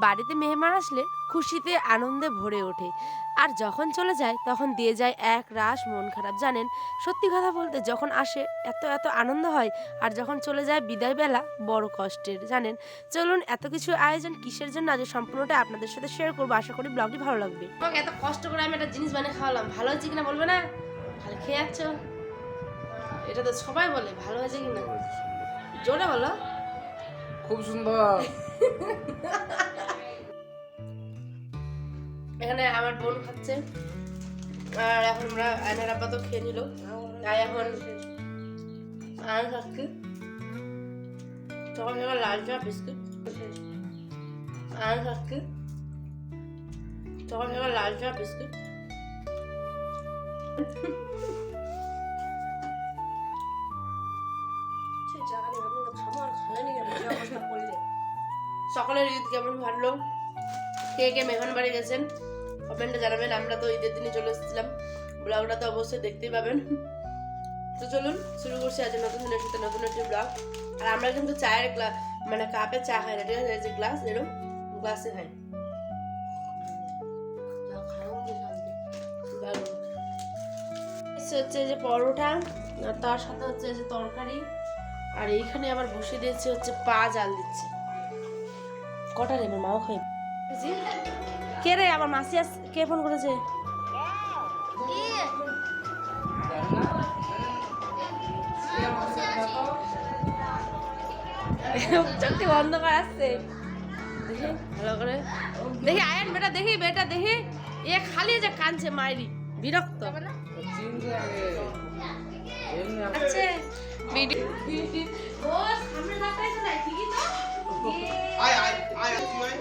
বাড়িতে মেহমান আসলে খুশিতে আনন্দে ভরে ওঠে, আর যখন চলে যায় তখন দিয়ে যায় এক রাশ মন খারাপ। জানেন, সত্যি কথা বলতে যখন আসে এত এত আনন্দ হয়, আর যখন চলে যায় বিদায় বেলা বড় কষ্টের। জানেন, চলুন এত কিছু আয়োজন কিসের জন্য আজ সম্পূর্ণটা আপনাদের সাথে শেয়ার করবো। আশা করি ব্লগটি ভালো লাগবে। তোমাকে এত কষ্ট করে আমি একটা জিনিস বানিয়ে খাওয়ালাম, ভালো হয়েছে কিনা বলবে না? ভালো খেয়ে যাচ্ছ, এটা তো সবাই বলে ভালো হয়েছে কিনা, জোরে বলো। খুব সুন্দর। এখানে আমার বোন খাচ্ছে, আর এখন আমরা আয়নার আব্বা তো খেয়ে নিল, তাই এখন আয়ন খাচ্ছি সকাল সকাল লাল চা বিস্কুট। আয়ন খাচ্ছি সকাল সকাল লাল চা বিস্কুট। সকলের ঈদ কেমন ভালো, কে কে মেহমান বাড়ি গেছেন কমেন্টে জানাবেন। আমরা তো ঈদের দিনে চলে এসেছিলাম, ব্লগটা তো অবশ্যই দেখতেই পাবেন। তো চলুন শুরু করছি আজ নতুন দিনের সাথে নতুন একটি ব্লগ। আর আমরা কিন্তু চায়ের গ্লাস মানে কাপে চা খাই না, ঠিক আছে? যে গ্লাস এরকম গ্লাসে খাই। হচ্ছে যে পরোটা, আর তার সাথে হচ্ছে যে তরকারি, আর এইখানে আবার বসে দিয়েছে হচ্ছে পা জাল দিচ্ছে। কটা রে আমার মাও খাই। কে রে আমার মাসি কে ফোন করেছে? চোখটি অন্ধকার আসছে, দেখি ভালো করে দেখি। আয়ন বেটা দেখি, বেটা দেখি, এ খালি যে কানছে মাইরি বিরক্ত। আচ্ছা ভিডিও ও সামনে রাখাই তো নাই, ঠিকই তো। আয় আয় আয় তুই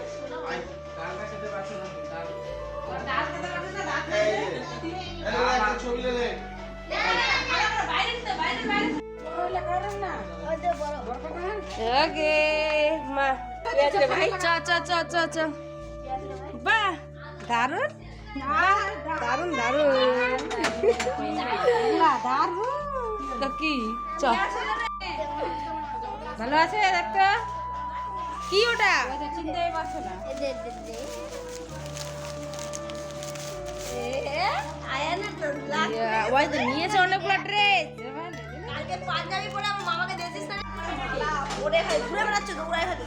আয় কার কাছে তে পারছ না তার দাঁত কাটা কাটা না, দাঁত এই আরে একটা ছবি লে লে বাইরে তো বাইরে বাইরে ওইলা করেন না ওই যে বড় বড় করেন। ওকে মা আচ্ছা ভাই চ চ চ চ চ বাহ দারুন দারুন দারুন দারুন তো কি চ ভালো আছে দেখতো কি ওটা চিনতেই পারছো না। ওই তো নিয়েছে অনেকগুলো ড্রেস, কালকে পাঞ্জাবি পরে আমার মামাকে দিয়েছিস না, ওরে খালি ঘুরে বেড়াচ্ছ দৌড়ায় খালি।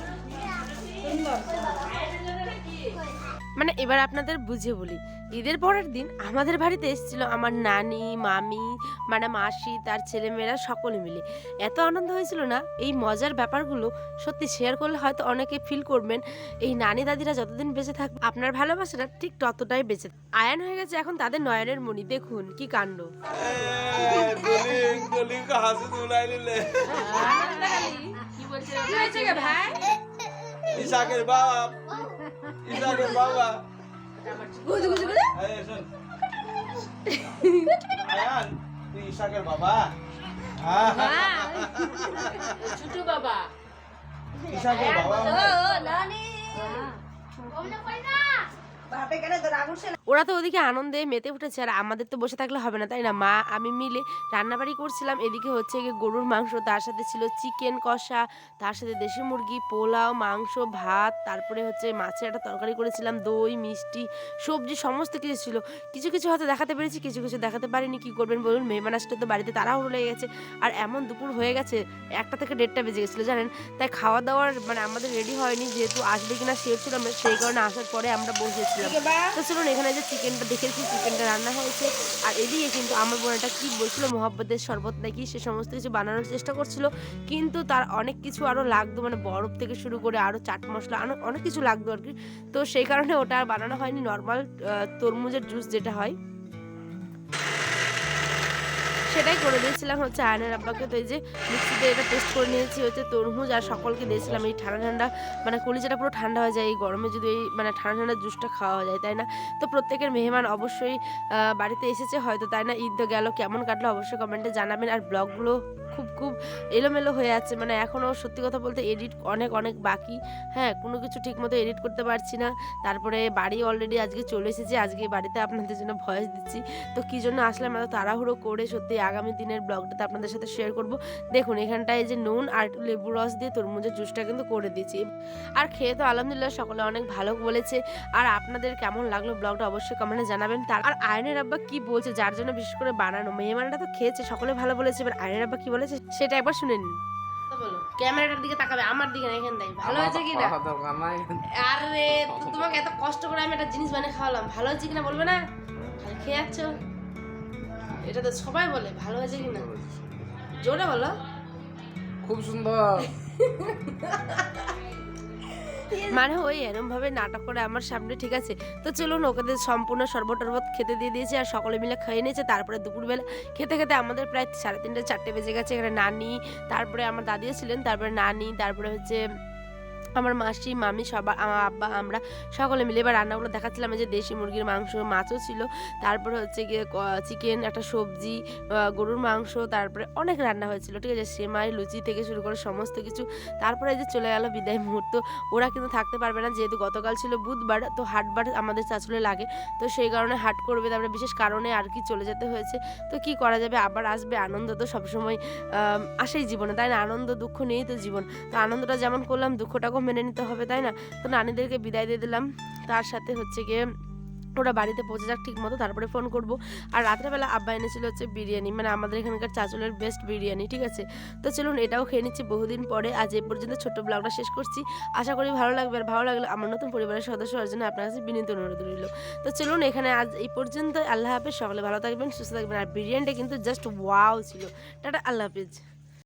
মানে এবার আপনাদের বুঝে বলি, ঈদের পরের দিন আমাদের বাড়িতে এসেছিল আমার নানি, মামি, মানে মাসি, তার ছেলেমেয়েরা সকলে মিলে। এত আনন্দ হয়েছিল না, এই মজার ব্যাপারগুলো সত্যি শেয়ার করলে হয়তো অনেকে ফিল করবেন এই নানি দাদিরা যতদিন বেঁচে থাকবে আপনার ভালোবাসাটা ঠিক ততটাই বেঁচে। আয়ন হয়ে গেছে এখন তাদের নয়নের মণি, দেখুন কি কাণ্ড। কি বলছে ভাই? ইসাকের বাপ ইসাকের বাবা গুজু গুজু গুজু এই শুন আয়ান তুই ইসাকের বাবা ছোট বাবা ইসাকের বাবা ও নানি ওমনে কই না বাপে কেন তো রাগুছে না। ওরা তো ওদিকে আনন্দে মেতে উঠেছে, আর আমাদের তো বসে থাকলে হবে না, তাই না? মা আমি মিলে রান্নাবাড়ি করছিলাম। এদিকে হচ্ছে গিয়ে গরুর মাংস, তার সাথে ছিল চিকেন কষা, তার সাথে দেশি মুরগি, পোলাও, মাংস, ভাত, তারপরে হচ্ছে মাছের একটা তরকারি করেছিলাম, দই, মিষ্টি, সবজি, সমস্ত কিছু ছিল। কিছু কিছু হয়তো দেখাতে পেরেছি, কিছু কিছু দেখাতে পারিনি। কি করবেন বলুন, মেহমান আসতে তো বাড়িতে তাড়াহুড়ো লেগে গেছে, আর এমন দুপুর হয়ে গেছে 1টা থেকে 1:30 বেজে গেছিলো জানেন। তাই খাওয়া দাওয়ার মানে আমাদের রেডি হয়নি, যেহেতু আসবে কিনা শিওর ছিলাম না, সেই কারণে আসার পরে আমরা বসেছিলাম। তো চলুন এখানে যে চিকেনটা দেখেছি, চিকেনটা রান্না হয়েছে, আর এদিকে কিন্তু আমার বোনটা কি বলছিল মহব্বতের শরবত নাকি, সে সমস্ত কিছু বানানোর চেষ্টা করছিল, কিন্তু তার অনেক কিছু আরও লাগতো, মানে বরফ থেকে শুরু করে আরও চাট মশলা অনেক কিছু লাগতো আর কি। তো সেই কারণে ওটা আর বানানো হয়নি, নর্মাল তরমুজের জুস যেটা হয় সেটাই করে দিয়েছিলাম হচ্ছে আয়নের আব্বাকে। তো এই যে মিক্সিতে এটা পেস্ট করে নিয়েছি হচ্ছে তরমুজ, আর সকলকে দিয়েছিলাম। এই ঠান্ডা ঠান্ডা মানে কলিজাটা পুরো ঠান্ডা হয়ে যায় এই গরমে যদি এই মানে ঠান্ডা ঠান্ডা জুসটা খাওয়া যায়, তাই না? তো প্রত্যেকের মেহমান অবশ্যই বাড়িতে এসেছে হয়তো, তাই না? ঈদ গেল কেমন কাটলো অবশ্যই কমেন্টে জানাবেন। আর ব্লগগুলো খুব খুব এলোমেলো হয়ে আছে, মানে এখনও সত্যি কথা বলতে এডিট অনেক অনেক বাকি। হ্যাঁ, কোনো কিছু ঠিক মতো এডিট করতে পারছি না। তারপরে বাড়ি অলরেডি আজকে চলে এসেছি, আজকে বাড়িতে আপনাদের জন্য ভয়েস দিচ্ছি। তো কী জন্য আসলাম এত তাড়াহুড়ো করে, সত্যি আগামী দিনের ব্লগটাতে আপনাদের সাথে শেয়ার করব। দেখুন এখানটায় যে নুন আর লেবু রস দিয়ে তরমুজের জুসটা কিন্তু করে দিয়েছি, আর খেয়ে তো আলহামদুলিল্লাহ সকলে অনেক ভালো বলেছে। আর আপনাদের কেমন লাগলো ব্লগটা অবশ্যই কমেন্টে জানাবেন। আর আয়নের আব্বা কি বলছে, যার জন্য বিশেষ করে বানানো, মেহমানরা তো খেয়েছে সকলে ভালো বলেছে, এবার আয়নের আব্বা কি বলেছে সেটা একবার শুনে নিন। বলো, ক্যামেরাটার দিকে তাকাবে, আমার দিকে না, এখান থেকে ভালো হয়েছে কি না? আরে তোমাকে এত কষ্ট করে আমি একটা জিনিস বানিয়ে খাওয়ালাম, ভালো হয়েছে কিনা বলবে না? খালি খেয়ে যাচ্ছ, এটা তো সবাই বলে ভালো হয়েছে কিনা, জোরে বলো। খুব সুন্দর। মানে ওই এরম ভাবে নাটক করে আমার সামনে, ঠিক আছে। তো চলুন ওকে সম্পূর্ণ শরবত টরবত খেতে দিয়ে দিয়েছে আর সকলে মিলে খেয়ে নিয়েছে। তারপরে দুপুরবেলা খেতে খেতে আমাদের প্রায় 3:30 4টে বেজে গেছে। এখানে নানি, তারপরে আমার দাদিও ছিলেন, তারপরে নানি, তারপরে হচ্ছে আমার মাসি, মামি, সবার, আমার আব্বা, আমরা সকলে মিলে এবার রান্নাগুলো দেখাচ্ছিলাম। এই যে দেশি মুরগির মাংস, মাছও ছিল, তারপরে হচ্ছে গিয়ে চিকেন, একটা সবজি, গরুর মাংস, তারপরে অনেক রান্না হয়েছিল, ঠিক আছে। সেমাই, লুচি থেকে শুরু করে সমস্ত কিছু। তারপরে এই যে চলে গেল বিদায় মুহূর্ত। ওরা কিন্তু থাকতে পারবে না, যেহেতু গতকাল ছিল বুধবার, তো হাটবার আমাদের চাচলে লাগে, তো সেই কারণে হাট করবে, তারপরে বিশেষ কারণে আর কি চলে যেতে হয়েছে। তো কি করা যাবে, আবার আসবে। আনন্দ তো সবসময় আসেই জীবনে, তাই না? আনন্দ দুঃখ নিয়েই তো জীবন। তো আনন্দটা যেমন করলাম, দুঃখটাকেও মেনে নিতে হবে, তাই না? তো নানিদেরকে বিদায় দিয়ে দিলাম, তার সাথে হচ্ছে গিয়ে ওরা বাড়িতে পৌঁছে যাক ঠিক মতো, তারপরে ফোন করব। আর রাত্রেবেলা আব্বা এনেছিল হচ্ছে বিরিয়ানি, মানে আমাদের এখানকার চাচলের বেস্ট বিরিয়ানি, ঠিক আছে। তো চলুন এটাও খেয়ে নিচ্ছি বহুদিন পরে। আজ এই পর্যন্ত ছোট্ট ব্লগটা শেষ করছি, আশা করি ভালো লাগবে। আর ভালো লাগলে আমার নতুন পরিবারের সদস্য হওয়ার জন্য আপনার কাছে বিনীত অনুরোধ রইল। তো চলুন এখানে আজ এই পর্যন্ত। আল্লাহ হাফেজ, সকলে ভালো থাকবেন, সুস্থ থাকবেন। আর বিরিয়ানিটা কিন্তু জাস্ট ওয়াও ছিল। টাটা, আল্লাহ হাফেজ।